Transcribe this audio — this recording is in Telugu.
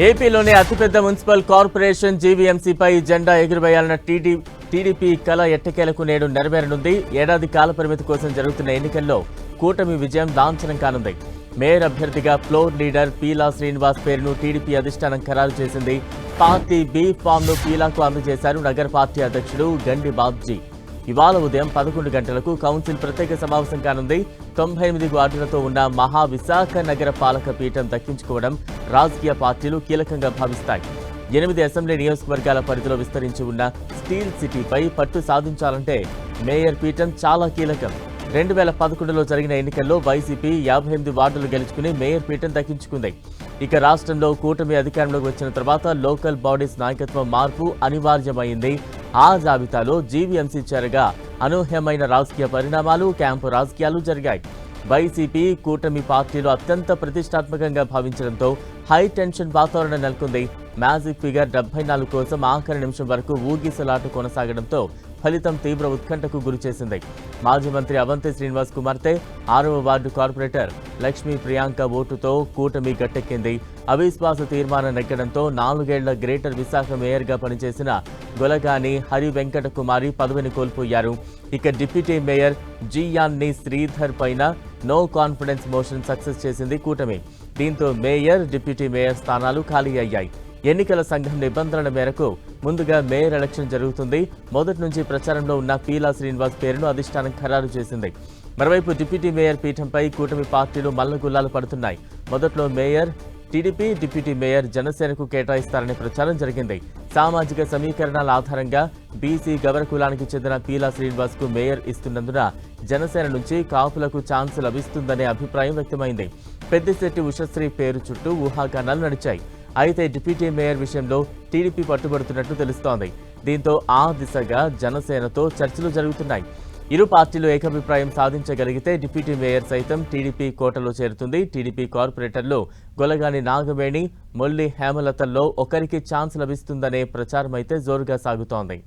ఏపీలోని అతిపెద్ద మున్సిపల్ కార్పొరేషన్ జీవీఎంసీపై జెండా ఎగురవేయాలన్న టీడీపీ కల ఎట్టకేలకు నేడు నెరవేరనుంది. ఏడాది కాలపరిమితి కోసం జరుగుతున్న ఎన్నికల్లో కూటమి విజయం లాంఛనం కానుంది. మేయర్ అభ్యర్థిగా ఫ్లోర్ లీడర్ పీలా శ్రీనివాస్ పేరును టీడీపీ అధిష్టానం ఖరారు చేసింది. పార్టీ బి ఫామ్ను పీలాకు అందజేశారు నగర పార్టీ అధ్యక్షుడు గండి బాబ్జీ. ఇవాళ ఉదయం 11 గంటలకు కౌన్సిల్ ప్రత్యేక సమావేశం కానుంది. 98 వార్డులతో ఉన్న మహావిశాఖ నగర పాలక పీఠం దక్కించుకోవడం రాజకీయ పార్టీలు కీలకంగా భావిస్తాయి. 8 అసెంబ్లీ నియోజకవర్గాల పరిధిలో విస్తరించి ఉన్న స్టీల్ సిటీపై పట్టు సాధించాలంటే మేయర్ పీఠం చాలా కీలకం. 2011లో జరిగిన ఎన్నికల్లో వైసీపీ 58 వార్డులు గెలుచుకుని మేయర్ పీఠం దక్కించుకుంది. ఇక రాష్ట్రంలో కూటమి అధికారంలోకి వచ్చిన తర్వాత లోకల్ బాడీస్ నాయకత్వం మార్పు అనివార్యమైంది. ఆ జాబితాలో జీవీఎంసీ చేరగా అనూహ్యమైన రాజకీయ పరిణామాలు, క్యాంపు రాజకీయాలు జరిగాయి. వైసీపీ కూటమి పార్టీలు అత్యంత ప్రతిష్టాత్మకంగా భావించడంతో హై టెన్షన్ వాతావరణం నెలకొంది. మ్యాజిక్ ఫిగర్ 74 కోసం ఆఖరి నిమిషం వరకు ఊగిసలాట కొనసాగడంతో ఫలితం తీవ్ర ఉత్కంఠకు గురిచేసింది. మాజీ మంత్రి అవంతి శ్రీనివాస్ కుమార్తె 6వ వార్డు కార్పొరేటర్ లక్ష్మీ ప్రియాంక ఓటుతో కూటమి గట్టెక్కింది. అవిశ్వాస తీర్మానం నెగ్గడంతో 4 ఏళ్ల గ్రేటర్ విశాఖ మేయర్గా పనిచేసిన గొలగాని హరి వెంకట కుమారి పదవిని కోల్పోయారు. ఇక డిప్యూటీ మేయర్ జియాన్ని శ్రీధర్ పైన నో కాన్ఫిడెన్స్ మోషన్ సక్సెస్ చేసింది కూటమి. దీంతో మేయర్, డిప్యూటీ మేయర్ స్థానాలు ఖాళీ అయ్యాయి. ఎన్నికల సంఘం నిబంధనల మేరకు ముందుగా మేయర్ ఎలక్షన్ జరుగుతుంది. మొదటి నుంచి ప్రచారంలో ఉన్న పీలా శ్రీనివాస్ పేరును అధిష్టానం ఖరారు చేసింది. మరోవైపు డిప్యూటీ మేయర్ పీఠంపై కూటమి పార్టీలు మల్లగుల్లాలు పడుతున్నాయి. మొదట్లో మేయర్ టీడీపీ, డిప్యూటీ మేయర్ జనసేనకు కేటాయిస్తారనే ప్రచారం జరిగింది. సామాజిక సమీకరణాల ఆధారంగా బీసీ గవర కులానికి చెందిన పీలా శ్రీనివాస్ కు మేయర్ ఇస్తున్నందున జనసేన నుంచి కాపులకు ఛాన్స్ లభిస్తుందనే అభిప్రాయం వ్యక్తమైంది. పెద్దిశెట్టి ఉషశ్రీ పేరు చుట్టూ ఊహాగానాలు నడిచాయి. అయితే డిప్యూటీ మేయర్ విషయంలో టీడీపీ పట్టుబడుతున్నట్లు తెలుస్తోంది. దీంతో ఆ దిశగా జనసేనతో చర్చలు జరుగుతున్నాయి. ఇరు పార్టీలు ఏకాభిప్రాయం సాధించగలిగితే డిప్యూటీ మేయర్ సైతం టీడీపీ కోటలో చేరుతుంది. టీడీపీ కార్పొరేటర్లు గొలగాని నాగవేణి, మొల్లి హేమలతల్లో ఒకరికి ఛాన్స్ లభిస్తుందనే ప్రచారం అయితే జోరుగా సాగుతోంది.